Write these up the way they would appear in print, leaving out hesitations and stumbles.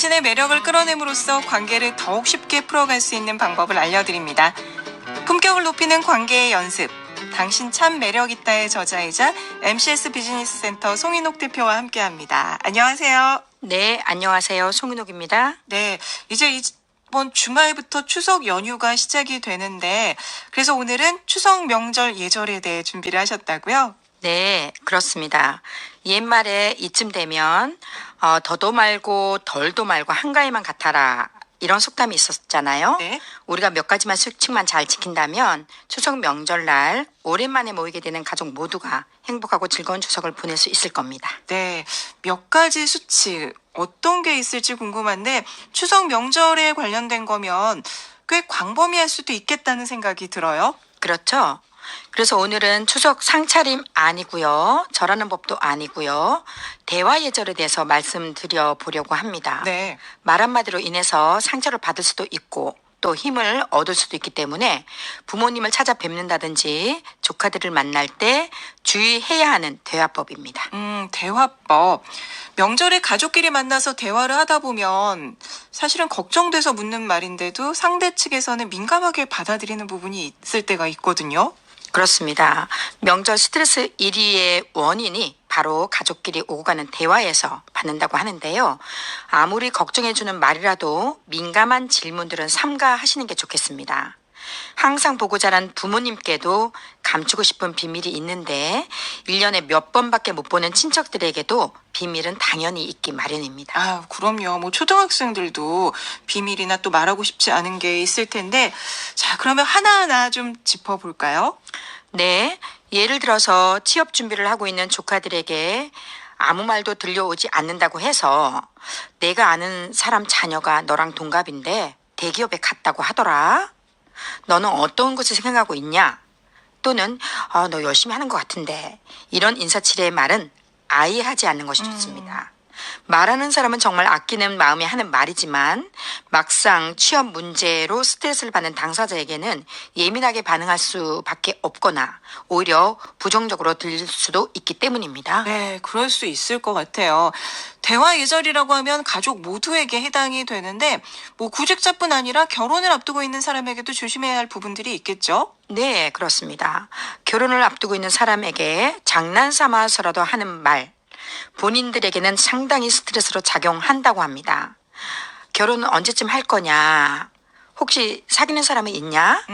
당신의 매력을 끌어냄으로써 관계를 더욱 쉽게 풀어갈 수 있는 방법을 알려드립니다. 품격을 높이는 관계의 연습. 당신 참 매력있다의 저자이자 MCS 비즈니스 센터 송인옥 대표와 함께합니다. 안녕하세요. 네, 안녕하세요. 송인옥입니다. 네, 이제 이번 주말부터 추석 연휴가 시작이 되는데 그래서 오늘은 추석 명절 예절에 대해 준비를 하셨다고요? 네, 그렇습니다. 옛말에 이쯤 되면 더도 말고 덜도 말고 한가위만 같아라. 이런 속담이 있었잖아요. 네. 우리가 몇 가지만 수칙만 잘 지킨다면 추석 명절날 오랜만에 모이게 되는 가족 모두가 행복하고 즐거운 추석을 보낼 수 있을 겁니다. 네, 몇 가지 수칙 어떤 게 있을지 궁금한데 추석 명절에 관련된 거면 꽤 광범위할 수도 있겠다는 생각이 들어요. 그렇죠? 그래서 오늘은 추석 상차림 아니고요. 절하는 법도 아니고요. 대화 예절에 대해서 말씀드려 보려고 합니다. 네. 말 한마디로 인해서 상처를 받을 수도 있고 또 힘을 얻을 수도 있기 때문에 부모님을 찾아뵙는다든지 조카들을 만날 때 주의해야 하는 대화법입니다. 대화법. 명절에 가족끼리 만나서 대화를 하다 보면 사실은 걱정돼서 묻는 말인데도 상대 측에서는 민감하게 받아들이는 부분이 있을 때가 있거든요. 그렇습니다. 명절 스트레스 1위의 원인이 바로 가족끼리 오고 가는 대화에서 받는다고 하는데요. 아무리 걱정해주는 말이라도 민감한 질문들은 삼가하시는 게 좋겠습니다. 항상 보고 자란 부모님께도 감추고 싶은 비밀이 있는데 1년에 몇 번밖에 못 보는 친척들에게도 비밀은 당연히 있기 마련입니다. 아, 그럼요. 뭐 초등학생들도 비밀이나 또 말하고 싶지 않은 게 있을 텐데 자, 그러면 하나하나 좀 짚어볼까요? 네, 예를 들어서 취업 준비를 하고 있는 조카들에게 아무 말도 들려오지 않는다고 해서 내가 아는 사람 자녀가 너랑 동갑인데 대기업에 갔다고 하더라. 너는 어떤 것을 생각하고 있냐? 또는 너 열심히 하는 것 같은데 이런 인사치레의 말은 아예 하지 않는 것이 좋습니다. 말하는 사람은 정말 아끼는 마음에 하는 말이지만 막상 취업 문제로 스트레스를 받는 당사자에게는 예민하게 반응할 수밖에 없거나 오히려 부정적으로 들릴 수도 있기 때문입니다. 네, 그럴 수 있을 것 같아요. 대화 예절이라고 하면 가족 모두에게 해당이 되는데 뭐 구직자뿐 아니라 결혼을 앞두고 있는 사람에게도 조심해야 할 부분들이 있겠죠? 네, 그렇습니다. 결혼을 앞두고 있는 사람에게 장난삼아서라도 하는 말, 본인들에게는 상당히 스트레스로 작용한다고 합니다. 결혼은 언제쯤 할 거냐? 혹시 사귀는 사람이 있냐?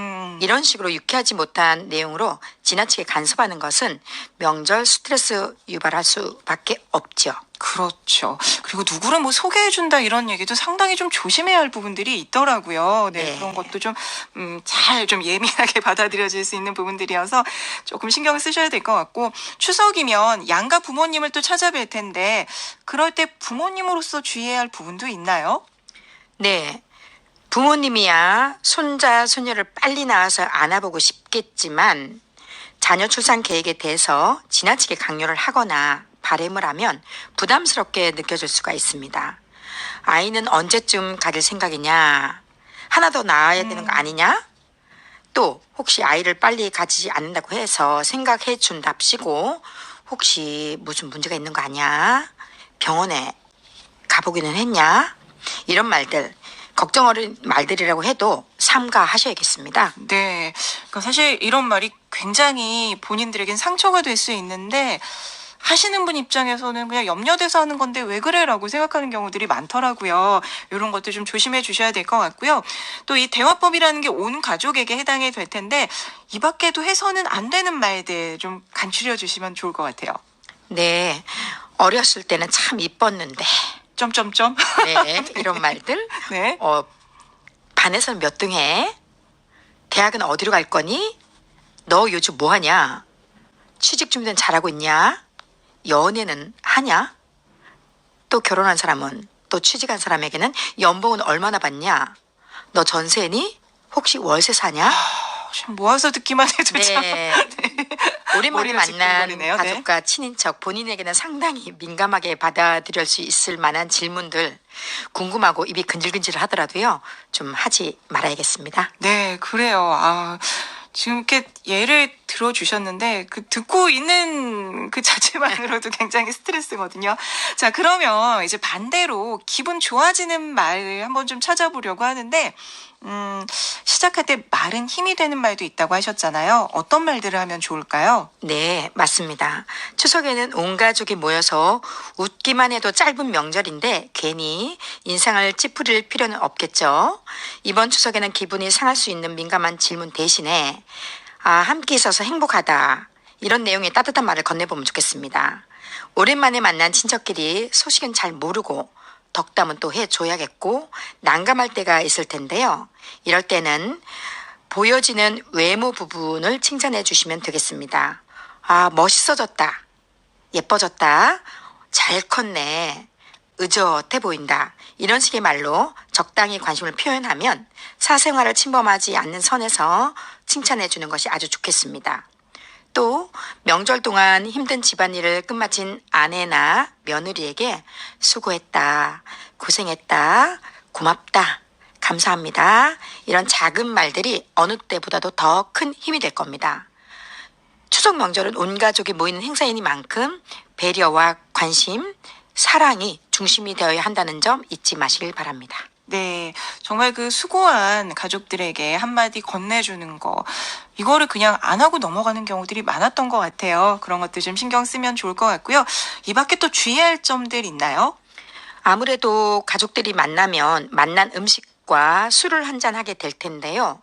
이런 식으로 유쾌하지 못한 내용으로 지나치게 간섭하는 것은 명절 스트레스 유발할 수밖에 없죠. 그렇죠. 그리고 누구를 뭐 소개해준다 이런 얘기도 상당히 좀 조심해야 할 부분들이 있더라고요. 네, 네. 그런 것도 좀, 잘 좀 예민하게 받아들여질 수 있는 부분들이어서 조금 신경을 쓰셔야 될 것 같고, 추석이면 양가 부모님을 또 찾아뵐 텐데, 그럴 때 부모님으로서 주의해야 할 부분도 있나요? 네. 부모님이야 손자, 손녀를 빨리 낳아서 안아보고 싶겠지만 자녀 출산 계획에 대해서 지나치게 강요를 하거나 바램을 하면 부담스럽게 느껴질 수가 있습니다. 아이는 언제쯤 가질 생각이냐? 하나 더 낳아야 되는 거 아니냐? 또 혹시 아이를 빨리 가지지 않는다고 해서 생각해 준답시고 혹시 무슨 문제가 있는 거 아니야? 병원에 가보기는 했냐? 이런 말들 걱정 어린 말들이라고 해도 삼가하셔야겠습니다. 네. 그러니까 사실 이런 말이 굉장히 본인들에겐 상처가 될 수 있는데, 하시는 분 입장에서는 그냥 염려돼서 하는 건데 왜 그래라고 생각하는 경우들이 많더라고요. 이런 것도 좀 조심해 주셔야 될 것 같고요. 또 이 대화법이라는 게 온 가족에게 해당이 될 텐데 이 밖에도 해서는 안 되는 말들 좀 간추려 주시면 좋을 것 같아요. 네, 어렸을 때는 참 이뻤는데 점점점. 네, 이런 말들 네. 반에서는 몇 등 해? 대학은 어디로 갈 거니? 너 요즘 뭐 하냐? 취직 준비는 잘하고 있냐? 연애는 하냐? 또 결혼한 사람은 또 취직한 사람에게는 연봉은 얼마나 받냐? 너 전세니? 혹시 월세 사냐? 참 모아서 듣기만 해도 참. 네. 오랜만에 머리가 만난 지끈거리네요. 네. 가족과 친인척 본인에게는 상당히 민감하게 받아들일 수 있을 만한 질문들 궁금하고 입이 근질근질 하더라도요. 좀 하지 말아야겠습니다. 네, 그래요. 아, 지금 이렇게 예를 들어주셨는데 그 듣고 있는 그 자체만으로도 굉장히 스트레스거든요. 자, 그러면 이제 반대로 기분 좋아지는 말을 한번 좀 찾아보려고 하는데 시작할 때 말은 힘이 되는 말도 있다고 하셨잖아요. 어떤 말들을 하면 좋을까요? 네, 맞습니다. 추석에는 온 가족이 모여서 웃기만 해도 짧은 명절인데 괜히 인상을 찌푸릴 필요는 없겠죠. 이번 추석에는 기분이 상할 수 있는 민감한 질문 대신에 함께 있어서 행복하다. 이런 내용의 따뜻한 말을 건네보면 좋겠습니다. 오랜만에 만난 친척끼리 소식은 잘 모르고 덕담은 또 해줘야겠고 난감할 때가 있을 텐데요. 이럴 때는 보여지는 외모 부분을 칭찬해 주시면 되겠습니다. 멋있어졌다. 예뻐졌다. 잘 컸네. 의젓해 보인다. 이런 식의 말로 적당히 관심을 표현하면 사생활을 침범하지 않는 선에서 칭찬해 주는 것이 아주 좋겠습니다. 또 명절 동안 힘든 집안일을 끝마친 아내나 며느리에게 수고했다, 고생했다, 고맙다, 감사합니다. 이런 작은 말들이 어느 때보다도 더 큰 힘이 될 겁니다. 추석 명절은 온 가족이 모이는 행사이니만큼 배려와 관심, 사랑이 중심이 되어야 한다는 점 잊지 마시길 바랍니다. 네, 정말 그 수고한 가족들에게 한마디 건네주는 거, 이거를 그냥 안 하고 넘어가는 경우들이 많았던 것 같아요. 그런 것들 좀 신경 쓰면 좋을 것 같고요. 이 밖에 또 주의할 점들 있나요? 아무래도 가족들이 만나면 만난 음식과 술을 한잔 하게 될 텐데요.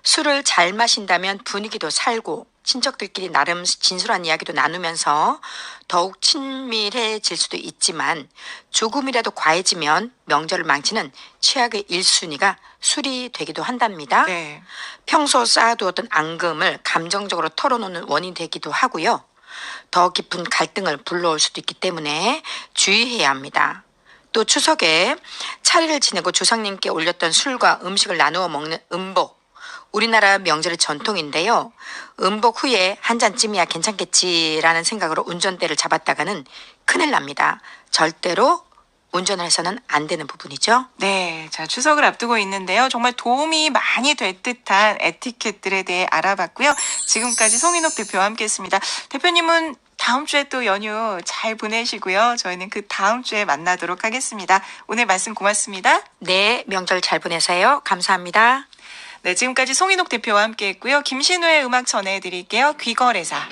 술을 잘 마신다면 분위기도 살고 친척들끼리 나름 진솔한 이야기도 나누면서 더욱 친밀해질 수도 있지만 조금이라도 과해지면 명절을 망치는 최악의 1순위가 술이 되기도 한답니다. 네. 평소 쌓아두었던 앙금을 감정적으로 털어놓는 원인이 되기도 하고요. 더 깊은 갈등을 불러올 수도 있기 때문에 주의해야 합니다. 또 추석에 차례를 지내고 조상님께 올렸던 술과 음식을 나누어 먹는 음복. 우리나라 명절의 전통인데요. 음복 후에 한 잔쯤이야 괜찮겠지라는 생각으로 운전대를 잡았다가는 큰일 납니다. 절대로 운전을 해서는 안 되는 부분이죠. 네, 자, 추석을 앞두고 있는데요. 정말 도움이 많이 될 듯한 에티켓들에 대해 알아봤고요. 지금까지 송인옥 대표와 함께했습니다. 대표님은 다음 주에 또 연휴 잘 보내시고요. 저희는 그 다음 주에 만나도록 하겠습니다. 오늘 말씀 고맙습니다. 네, 명절 잘 보내세요. 감사합니다. 네, 지금까지 송인옥 대표와 함께했고요. 김신우의 음악 전해드릴게요. 귀거래사.